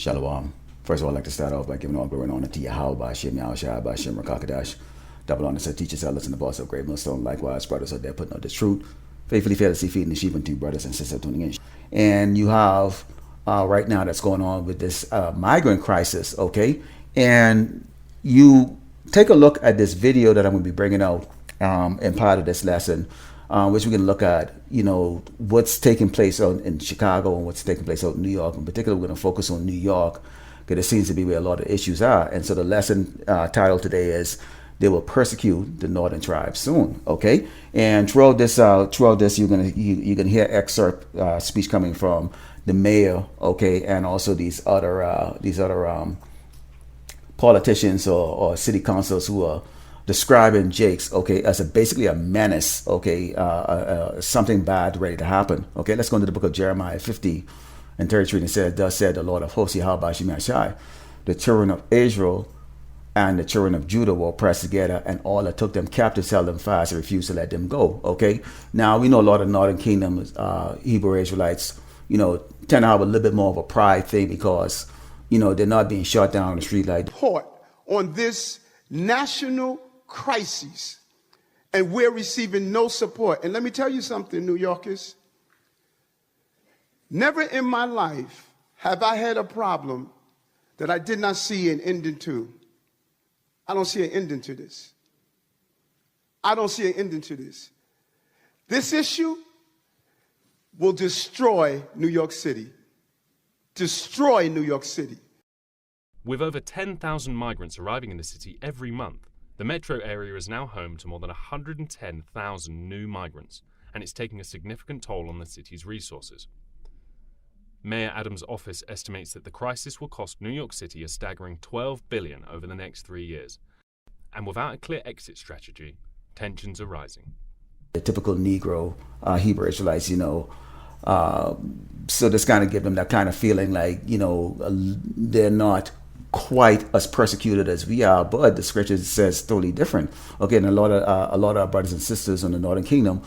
Shalom. First of all, I'd like to start off by giving all glory and honor to Yahweh, Bashim, Yahushua, Bashim, Rakakadash. Double honor to teachers, elders, and the boss of Great Millstone. Likewise, brothers out there putting out the truth. Faithfully, fearlessly feeding the sheep, and two brothers and sisters tuning in. And you have right now that's going on with this migrant crisis, okay? And you take a look at this video that I'm going to be bringing out in part of this lesson, which we can look at, what's taking place out in Chicago and what's taking place out in New York. In particular, we're going to focus on New York because it seems to be where a lot of issues are. And so the lesson title today is "They will persecute the northern tribes soon." Okay, and throughout this, you're gonna hear excerpt speech coming from the mayor. Okay, and also these other politicians or city councils who are describing Jakes, okay, as basically a menace, okay, something bad ready to happen. Okay, let's go into the book of Jeremiah 50 and 33, and it says, "Thus said the Lord of hosts, Yahweh Shemashai, the children of Israel and the children of Judah were pressed together, and all that took them captive held them fast and refused to let them go." Okay, now we know a lot of Northern Kingdom Hebrew Israelites, tend to have a little bit more of a pride thing because, they're not being shot down on the street like report on this national crisis, and we're receiving no support. And let me tell you something, New Yorkers. Never in my life have I had a problem that I did not see an ending to. I don't see an ending to this. I don't see an ending to this. This issue will destroy New York City. Destroy New York City. With over 10,000 migrants arriving in the city every month, the metro area is now home to more than 110,000 new migrants, and it's taking a significant toll on the city's resources. Mayor Adams' office estimates that the crisis will cost New York City a staggering $12 billion over the next 3 years. And without a clear exit strategy, tensions are rising. The typical Negro Hebrew Israelites, so this kind of give them that kind of feeling like, they're not quite as persecuted as we are, but the scripture says totally different. Okay, and a lot of our brothers and sisters in the Northern Kingdom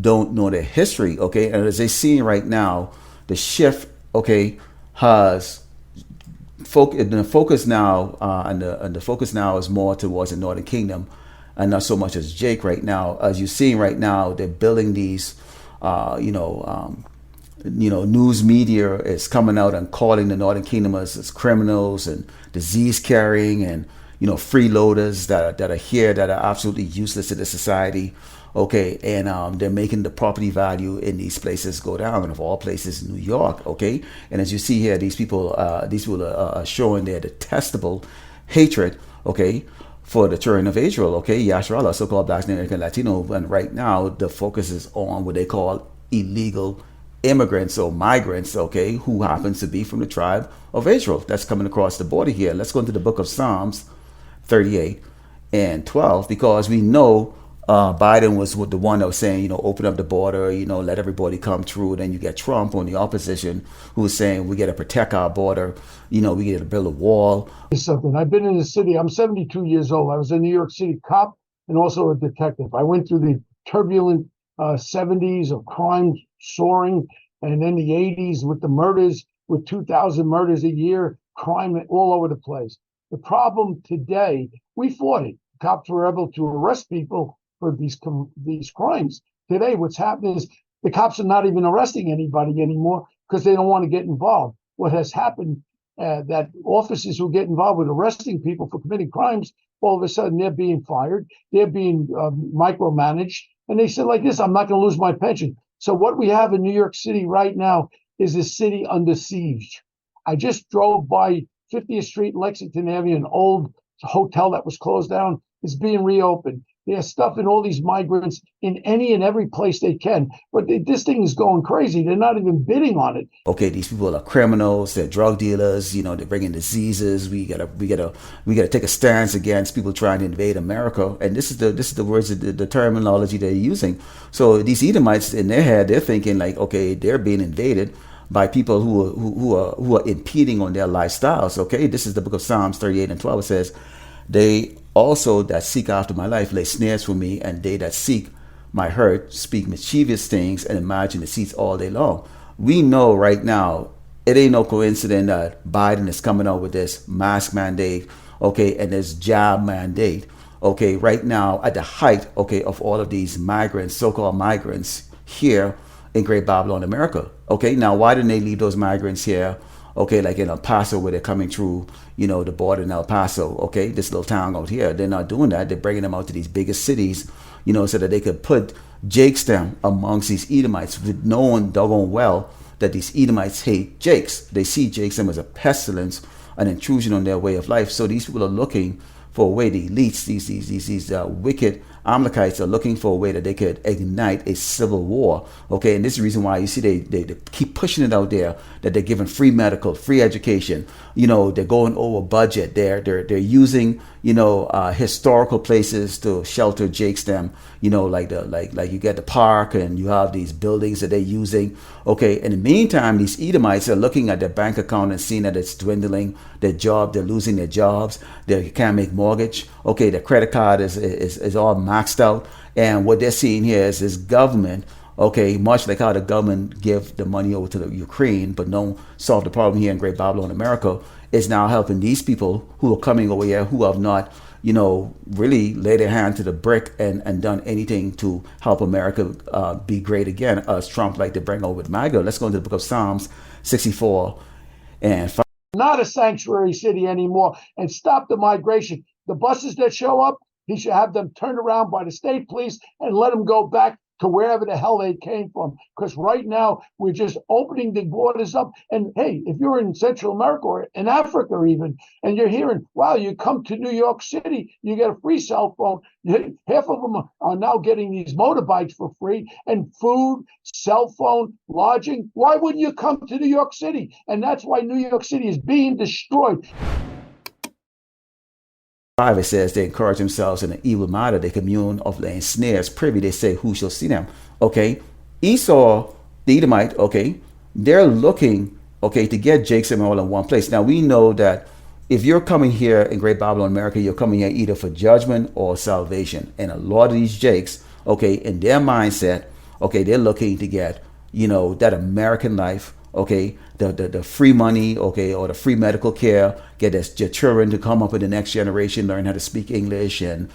don't know their history. Okay, and as they see right now, the shift, okay, has the focus now, and the focus now is more towards the Northern Kingdom, and not so much as Jake right now. As you're seeing right now, they're building these, news media is coming out and calling the Northern Kingdom as criminals and disease carrying and freeloaders that are here that are absolutely useless to the society. Okay, and they're making the property value in these places go down, and of all places, New York. Okay, and as you see here, these people are showing their detestable hatred. Okay, for the children of Israel. Okay, Yasharallah, so-called Black American Latino, and right now the focus is on what they call illegal immigrants or migrants. Okay, who happens to be from the tribe of Israel that's coming across the border here. Let's go into the book of Psalms 38 and 12 because we know. Biden was the one that was saying, open up the border, let everybody come through. Then you get Trump on the opposition who was saying we got to protect our border. We got to build a wall. Something. I've been in the city. I'm 72 years old. I was a New York City cop and also a detective. I went through the turbulent 70s of crime soaring, and then the 80s with the murders, with 2,000 murders a year, crime all over the place. The problem today, we fought it. Cops were able to arrest people for these crimes. Today, what's happening is the cops are not even arresting anybody anymore because they don't want to get involved. What has happened, that officers who get involved with arresting people for committing crimes, all of a sudden they're being fired, they're being micromanaged, and they said like this, I'm not going to lose my pension. So what we have in New York City right now is a city under siege. I just drove by 50th Street, Lexington Avenue, an old hotel that was closed down is being reopened. They're stuffing all these migrants in any and every place they can. But this thing is going crazy. They're not even bidding on it. Okay, these people are criminals. They're drug dealers. They're bringing diseases. We gotta take a stance against people trying to invade America. And this is the words, the terminology they're using. So these Edomites in their head, they're thinking like, okay, they're being invaded by people who are impeding on their lifestyles. Okay, this is the book of Psalms 38 and 12. It says, "They also that seek after my life lay snares for me, and they that seek my hurt speak mischievous things and imagine deceits all day long." We know right now it ain't no coincidence that Biden is coming out with this mask mandate, okay, and this jab mandate, okay, right now at the height, okay, of all of these migrants, so-called migrants here in Great Babylon, America. Okay, now why didn't they leave those migrants here? Okay, like in El Paso, where they're coming through, the border in El Paso. Okay, this little town out here. They're not doing that. They're bringing them out to these biggest cities, so that they could put Jakes them amongst these Edomites, with knowing doggone well that these Edomites hate Jakes. They see Jakes them as a pestilence, an intrusion on their way of life. So these people are looking for a way. The elites, these wicked Amalekites, are looking for a way that they could ignite a civil war. Okay, and this is the reason why you see they keep pushing it out there, that they're giving free medical, free education. They're going over budget. They're using historical places to shelter Jakes them. Like you get the park, and you have these buildings that they're using. Okay, in the meantime, these Edomites are looking at their bank account and seeing that it's dwindling. They're losing their jobs. They can't make mortgage. Okay, their credit card is all maxed out. And what they're seeing here is this government, okay, much like how the government give the money over to the Ukraine, but don't solve the problem here in Great Babylon, America, is now helping these people who are coming over here, who have not, really laid their hand to the brick and done anything to help America be great again, as Trump like to bring over with MAGA. Let's go into the book of Psalms 64 and 5. Not a sanctuary city anymore, and stop the migration. The buses that show up, he should have them turned around by the state police and let them go back to wherever the hell they came from. Because right now, we're just opening the borders up. And hey, if you're in Central America or in Africa even, and you're hearing, wow, you come to New York City, you get a free cell phone. Half of them are now getting these motorbikes for free, and food, cell phone, lodging. Why wouldn't you come to New York City? And that's why New York City is being destroyed. 5, it says they encourage themselves in an evil matter. They commune of laying snares privy. They say, who shall see them? Okay. Esau, the Edomite, okay, they're looking, okay, to get Jakes and all in one place. Now we know that if you're coming here in Great Babylon, America, you're coming here either for judgment or salvation. And a lot of these Jakes, okay, in their mindset, okay, they're looking to get, that American life, okay, the free money, okay, or the free medical care, get your children to come up in the next generation, learn how to speak English and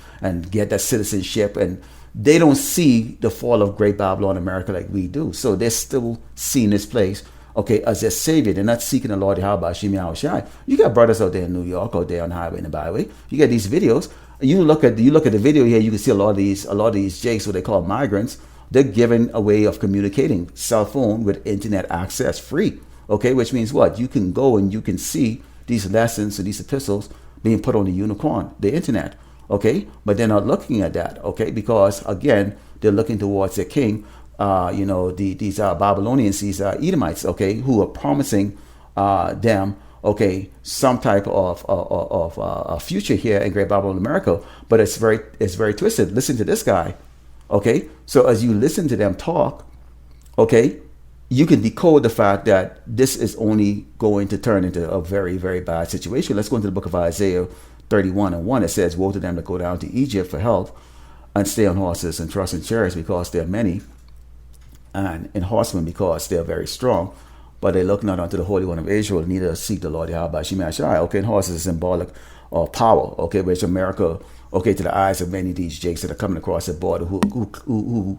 get that citizenship. And they don't see the fall of Great Babylon, America, like we do. So they're still seeing this place, okay, as their savior. They're not seeking the Lord Shai. You got brothers out there in New York, out there on the highway and the byway. You get these videos. You look at the video here, you can see a lot of these Jakes, what they call migrants. They're giving a way of communicating, cell phone with internet access, free. Okay, which means what? You can go and you can see these lessons and these epistles being put on the unicorn, the internet. Okay, but they're not looking at that. Okay, because again, they're looking towards their king. These Babylonians, these Edomites. Okay, who are promising them, okay, some type of a future here in Great Babylon, America. But it's very twisted. Listen to this guy. Okay, so as you listen to them talk, okay, you can decode the fact that this is only going to turn into a very, very bad situation. Let's go into the book of Isaiah 31:1. It says, woe to them that go down to Egypt for help and stay on horses and trust in chariots because they're many, and in horsemen because they're very strong. But they look not unto the Holy One of Israel, neither seek the Lord Yahweh Shai. Okay, and horses is symbolic of power, okay, which America, okay, to the eyes of many of these Jakes that are coming across the border who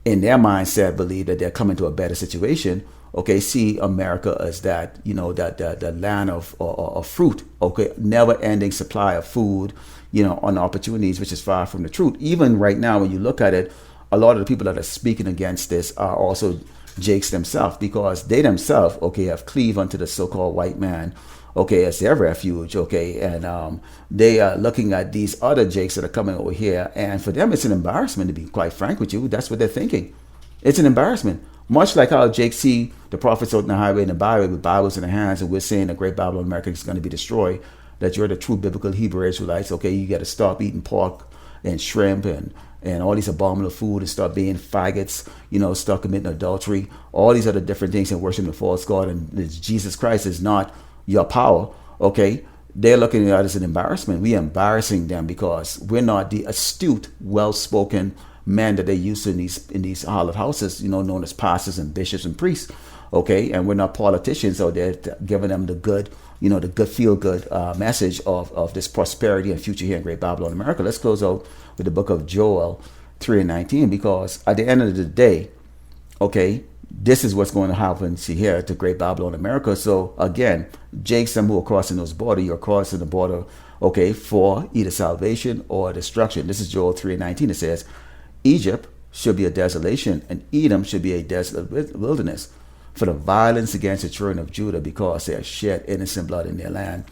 in their mindset believe that they're coming to a better situation, okay, see America as that, the land of fruit, okay, never ending supply of food, on opportunities, which is far from the truth. Even right now, when you look at it, a lot of the people that are speaking against this are also Jakes themselves, because they themselves, okay, have cleaved unto the so-called white man, okay, as their refuge, okay, and they are looking at these other Jakes that are coming over here, and for them it's an embarrassment, to be quite frank with you. That's what they're thinking. It's an embarrassment. Much like how Jakes see the prophets out in the highway and the byway with Bibles in their hands, and we're saying the Great Babylon America is going to be destroyed, that you're the true biblical Hebrew Israelites, okay, you got to stop eating pork and shrimp and all these abominable food, and start being faggots, start committing adultery, all these other different things, and worshiping the false God, and Jesus Christ is not your power, okay? They're looking at it as an embarrassment. We're embarrassing them because we're not the astute, well-spoken men that they use in these hallowed houses, known as pastors and bishops and priests. okay? And we're not politicians out there giving them the good, the good feel-good message of this prosperity and future here in Great Babylon, America. Let's close out with the book of Joel 3:19, because at the end of the day, okay, this is what's going to happen here to Great Babylon, America. So again, Jake, some who are crossing those borders, you're crossing the border, okay, for either salvation or destruction. This is Joel 3:19. It says, Egypt should be a desolation, and Edom should be a desolate wilderness for the violence against the children of Judah, because they have shed innocent blood in their land.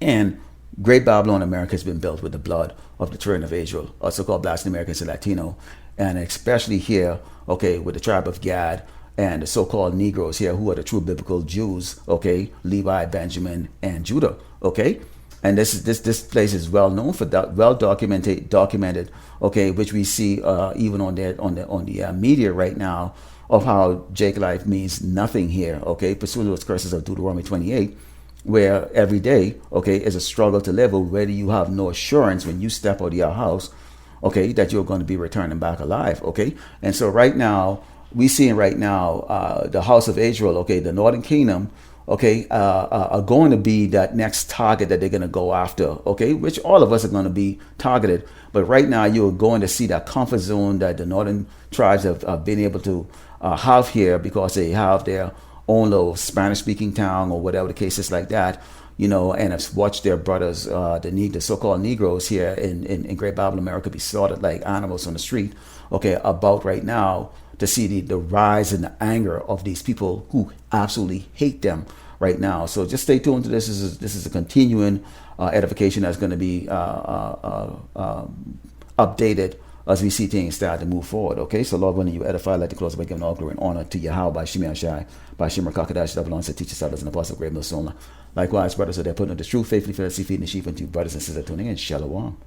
And Great Babylon, America has been built with the blood of the children of Israel, also called Black Americans and Latino, and especially here, okay, with the tribe of Gad and the so-called Negroes here, who are the true biblical Jews, okay, Levi, Benjamin, and Judah, okay. And this place is well known for that, well documented, okay, which we see even on the media right now, of how Jake life means nothing here, okay, pursuing those curses of Deuteronomy 28, where every day, okay, is a struggle to live, whether you have no assurance when you step out of your house, okay, that you're going to be returning back alive, okay. And so right now, we seeing right now the house of Israel, okay, the Northern Kingdom, okay, are going to be that next target that they're going to go after, okay, which all of us are going to be targeted. But right now, you're going to see that comfort zone that the northern tribes have been able to have here, because they have their own little Spanish-speaking town or whatever the case is like that, and have watched their brothers, the so-called Negroes here in Great Babylon, America, be slaughtered like animals on the street, okay, about right now, to see the rise and the anger of these people who absolutely hate them right now. So just stay tuned to this. This is a continuing edification that's going to be updated as we see things start to move forward. Okay, so Lord, when you edify, let the close by giving all glory and honor to Yahweh by Shemi Ashai, by Shimmer Kakadash, double on to teach us as an apostle, great Milsona. Likewise, brothers, so they're putting on the truth, faithfully, fearlessly feeding the sheep unto you, brothers and sisters tuning in. Shalom.